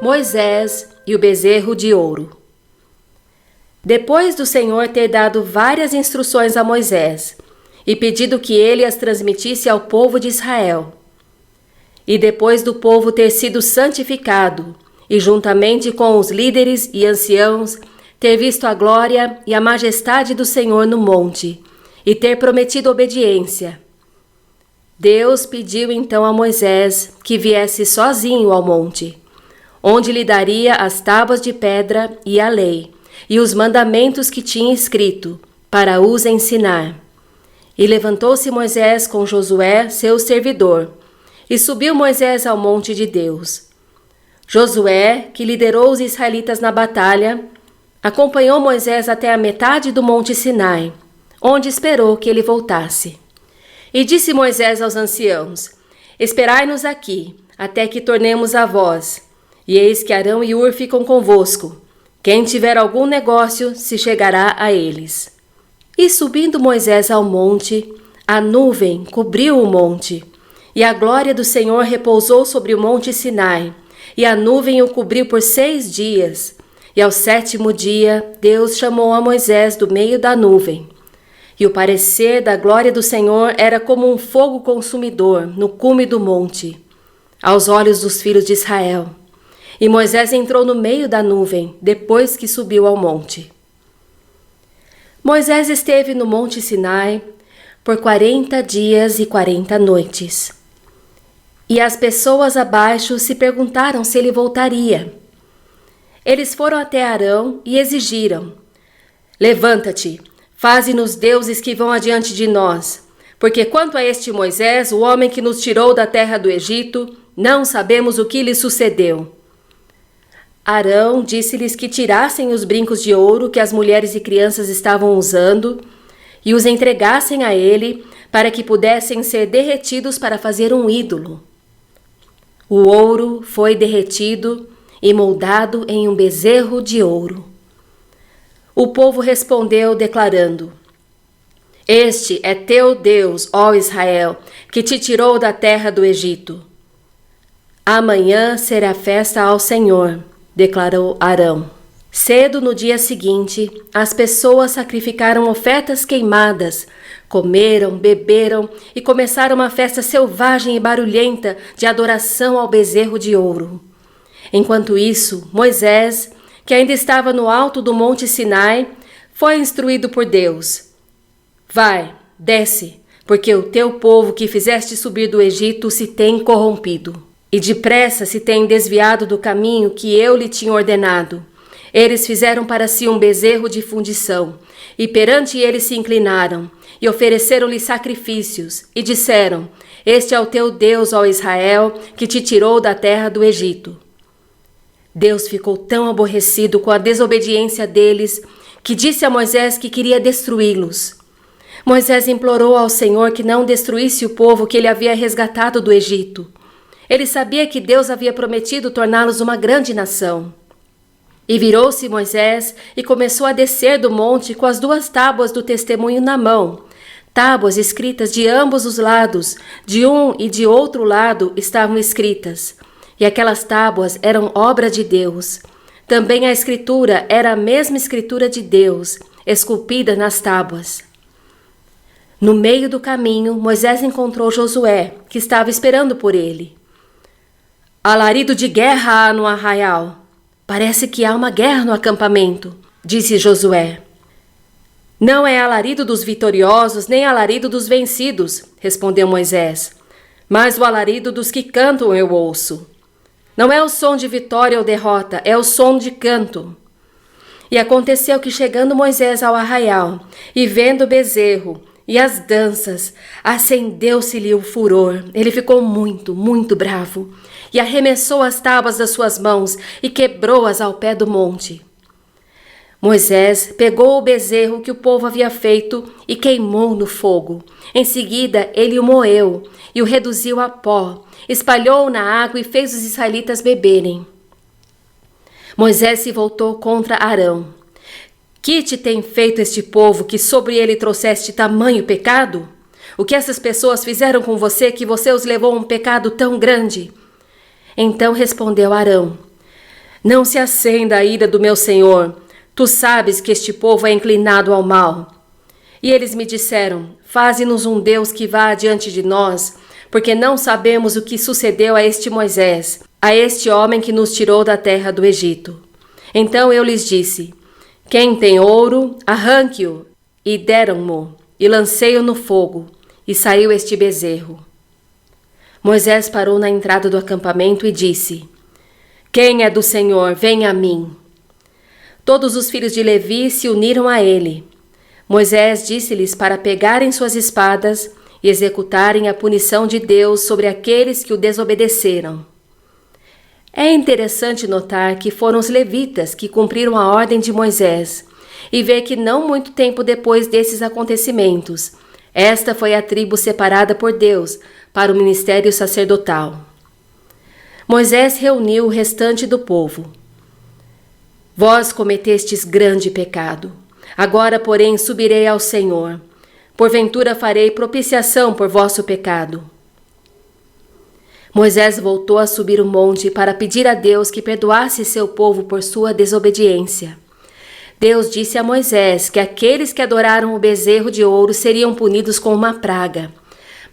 Moisés e o bezerro de ouro. Depois do Senhor ter dado várias instruções a Moisés e pedido que ele as transmitisse ao povo de Israel, e depois do povo ter sido santificado, e juntamente com os líderes e anciãos, ter visto a glória e a majestade do Senhor no monte, e ter prometido obediência, Deus pediu então a Moisés que viesse sozinho ao monte, onde lhe daria as tábuas de pedra e a lei, e os mandamentos que tinha escrito, para os ensinar. E levantou-se Moisés com Josué, seu servidor, e subiu Moisés ao monte de Deus. Josué, que liderou os israelitas na batalha, acompanhou Moisés até a metade do monte Sinai, onde esperou que ele voltasse. E disse Moisés aos anciãos: Esperai-nos aqui, até que tornemos a vós. E eis que Arão e Hur ficam convosco. Quem tiver algum negócio se chegará a eles. E subindo Moisés ao monte, a nuvem cobriu o monte, e a glória do Senhor repousou sobre o monte Sinai, e a nuvem o cobriu por 6 dias. E ao 7º dia, Deus chamou a Moisés do meio da nuvem. E o parecer da glória do Senhor era como um fogo consumidor no cume do monte, aos olhos dos filhos de Israel. E Moisés entrou no meio da nuvem, depois que subiu ao monte. Moisés esteve no monte Sinai por 40 dias e 40 noites. E as pessoas abaixo se perguntaram se ele voltaria. Eles foram até Arão e exigiram: Levanta-te, faze-nos deuses que vão adiante de nós, porque quanto a este Moisés, o homem que nos tirou da terra do Egito, não sabemos o que lhe sucedeu. Arão disse-lhes que tirassem os brincos de ouro que as mulheres e crianças estavam usando e os entregassem a ele para que pudessem ser derretidos para fazer um ídolo. O ouro foi derretido e moldado em um bezerro de ouro. O povo respondeu declarando: Este é teu Deus, ó Israel, que te tirou da terra do Egito. Amanhã será festa ao Senhor, declarou Arão. Cedo no dia seguinte, as pessoas sacrificaram ofertas queimadas, comeram, beberam e começaram uma festa selvagem e barulhenta de adoração ao bezerro de ouro. Enquanto isso, Moisés, que ainda estava no alto do monte Sinai, foi instruído por Deus: Vai, desce, porque o teu povo que fizeste subir do Egito se tem corrompido, e depressa se tem desviado do caminho que eu lhe tinha ordenado. Eles fizeram para si um bezerro de fundição, e perante ele se inclinaram, e ofereceram-lhe sacrifícios, e disseram: Este é o teu Deus, ó Israel, que te tirou da terra do Egito. Deus ficou tão aborrecido com a desobediência deles, que disse a Moisés que queria destruí-los. Moisés implorou ao Senhor que não destruísse o povo que ele havia resgatado do Egito. Ele sabia que Deus havia prometido torná-los uma grande nação. E virou-se Moisés e começou a descer do monte com as 2 tábuas do testemunho na mão. Tábuas escritas de ambos os lados, de um e de outro lado estavam escritas. E aquelas tábuas eram obra de Deus. Também a escritura era a mesma escritura de Deus, esculpida nas tábuas. No meio do caminho, Moisés encontrou Josué, que estava esperando por ele. Alarido de guerra há no arraial. Parece que há uma guerra no acampamento, disse Josué. Não é alarido dos vitoriosos, nem alarido dos vencidos, respondeu Moisés. Mas o alarido dos que cantam eu ouço. Não é o som de vitória ou derrota, é o som de canto. E aconteceu que, chegando Moisés ao arraial, e vendo o bezerro e as danças, acendeu-se-lhe o furor. Ele ficou muito, muito bravo, e arremessou as tábuas das suas mãos e quebrou-as ao pé do monte. Moisés pegou o bezerro que o povo havia feito e queimou no fogo. Em seguida, ele o moeu e o reduziu a pó, espalhou-o na água e fez os israelitas beberem. Moisés se voltou contra Arão. Que te tem feito este povo que sobre ele trouxeste tamanho pecado? O que essas pessoas fizeram com você que você os levou a um pecado tão grande? Então respondeu Arão: Não se acenda a ira do meu senhor. Tu sabes que este povo é inclinado ao mal. E eles me disseram: faze-nos um Deus que vá adiante de nós, porque não sabemos o que sucedeu a este Moisés, a este homem que nos tirou da terra do Egito. Então eu lhes disse: quem tem ouro, arranque-o. E deram-mo, e lancei-o no fogo, e saiu este bezerro. Moisés parou na entrada do acampamento e disse: quem é do Senhor, venha a mim. Todos os filhos de Levi se uniram a ele. Moisés disse-lhes para pegarem suas espadas e executarem a punição de Deus sobre aqueles que o desobedeceram. É interessante notar que foram os levitas que cumpriram a ordem de Moisés, e ver que não muito tempo depois desses acontecimentos, esta foi a tribo separada por Deus para o ministério sacerdotal. Moisés reuniu o restante do povo. Vós cometestes grande pecado. Agora, porém, subirei ao Senhor. Porventura farei propiciação por vosso pecado. Moisés voltou a subir o monte para pedir a Deus que perdoasse seu povo por sua desobediência. Deus disse a Moisés que aqueles que adoraram o bezerro de ouro seriam punidos com uma praga,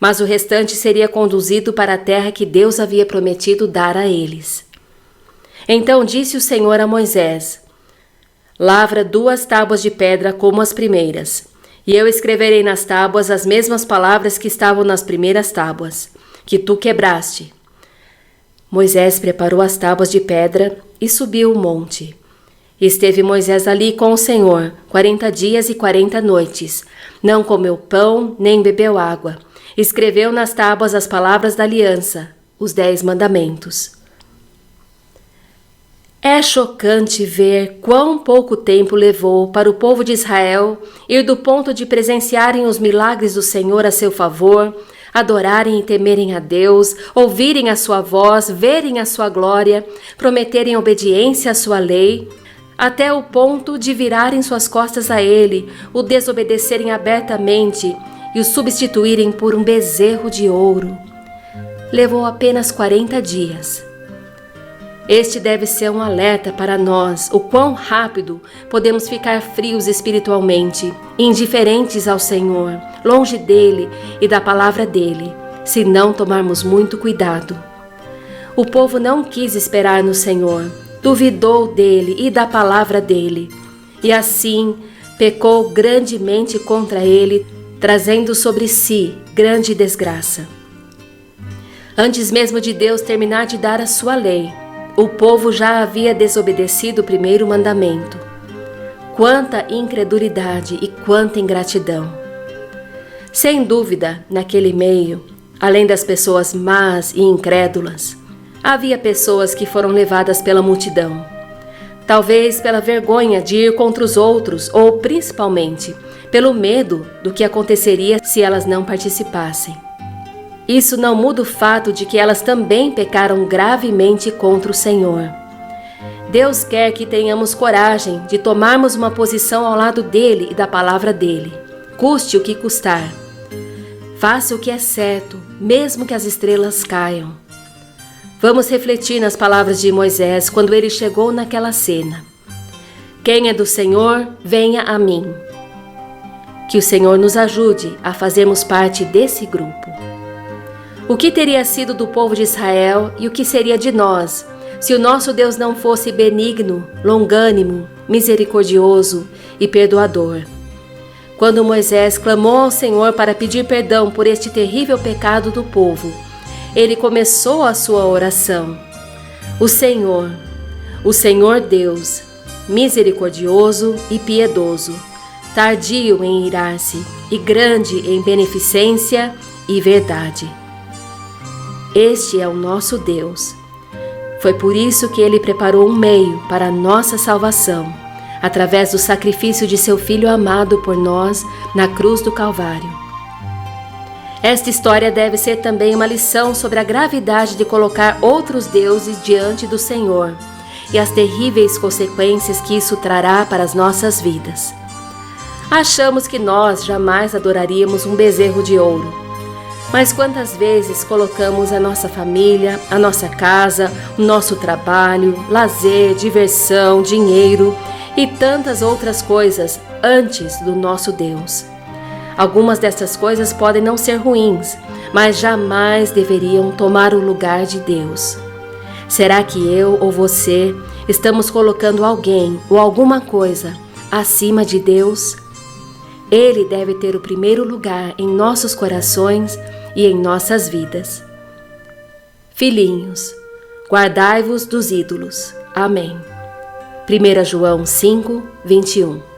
mas o restante seria conduzido para a terra que Deus havia prometido dar a eles. Então disse o Senhor a Moisés: lavra 2 tábuas de pedra como as primeiras, e eu escreverei nas tábuas as mesmas palavras que estavam nas primeiras tábuas, que tu quebraste. Moisés preparou as tábuas de pedra e subiu o monte. Esteve Moisés ali com o Senhor 40 dias e 40 noites. Não comeu pão, nem bebeu água. Escreveu nas tábuas as palavras da aliança, os 10 mandamentos. É chocante ver quão pouco tempo levou para o povo de Israel ir do ponto de presenciarem os milagres do Senhor a seu favor, adorarem e temerem a Deus, ouvirem a sua voz, verem a sua glória, prometerem obediência à sua lei, até o ponto de virarem suas costas a Ele, o desobedecerem abertamente e o substituírem por um bezerro de ouro. Levou apenas 40 dias. Este deve ser um alerta para nós, o quão rápido podemos ficar frios espiritualmente, indiferentes ao Senhor, longe dele e da palavra dele, se não tomarmos muito cuidado. O povo não quis esperar no Senhor, duvidou dele e da palavra dele, e assim pecou grandemente contra ele, trazendo sobre si grande desgraça. Antes mesmo de Deus terminar de dar a sua lei, o povo já havia desobedecido o primeiro mandamento. Quanta incredulidade e quanta ingratidão! Sem dúvida, naquele meio, além das pessoas más e incrédulas, havia pessoas que foram levadas pela multidão. Talvez pela vergonha de ir contra os outros ou, principalmente, pelo medo do que aconteceria se elas não participassem. Isso não muda o fato de que elas também pecaram gravemente contra o Senhor. Deus quer que tenhamos coragem de tomarmos uma posição ao lado dele e da palavra dele, custe o que custar. Faça o que é certo, mesmo que as estrelas caiam. Vamos refletir nas palavras de Moisés quando ele chegou naquela cena. Quem é do Senhor, venha a mim. Que o Senhor nos ajude a fazermos parte desse grupo. O que teria sido do povo de Israel e o que seria de nós, se o nosso Deus não fosse benigno, longânimo, misericordioso e perdoador? Quando Moisés clamou ao Senhor para pedir perdão por este terrível pecado do povo, ele começou a sua oração. O Senhor Deus, misericordioso e piedoso, tardio em irar-se e grande em beneficência e verdade. Este é o nosso Deus. Foi por isso que ele preparou um meio para a nossa salvação, através do sacrifício de seu Filho amado por nós na cruz do Calvário. Esta história deve ser também uma lição sobre a gravidade de colocar outros deuses diante do Senhor e as terríveis consequências que isso trará para as nossas vidas. Achamos que nós jamais adoraríamos um bezerro de ouro. Mas quantas vezes colocamos a nossa família, a nossa casa, o nosso trabalho, lazer, diversão, dinheiro e tantas outras coisas antes do nosso Deus? Algumas dessas coisas podem não ser ruins, mas jamais deveriam tomar o lugar de Deus. Será que eu ou você estamos colocando alguém ou alguma coisa acima de Deus? Ele deve ter o primeiro lugar em nossos corações e em nossas vidas. Filhinhos, guardai-vos dos ídolos. Amém. 1 João 5, 21.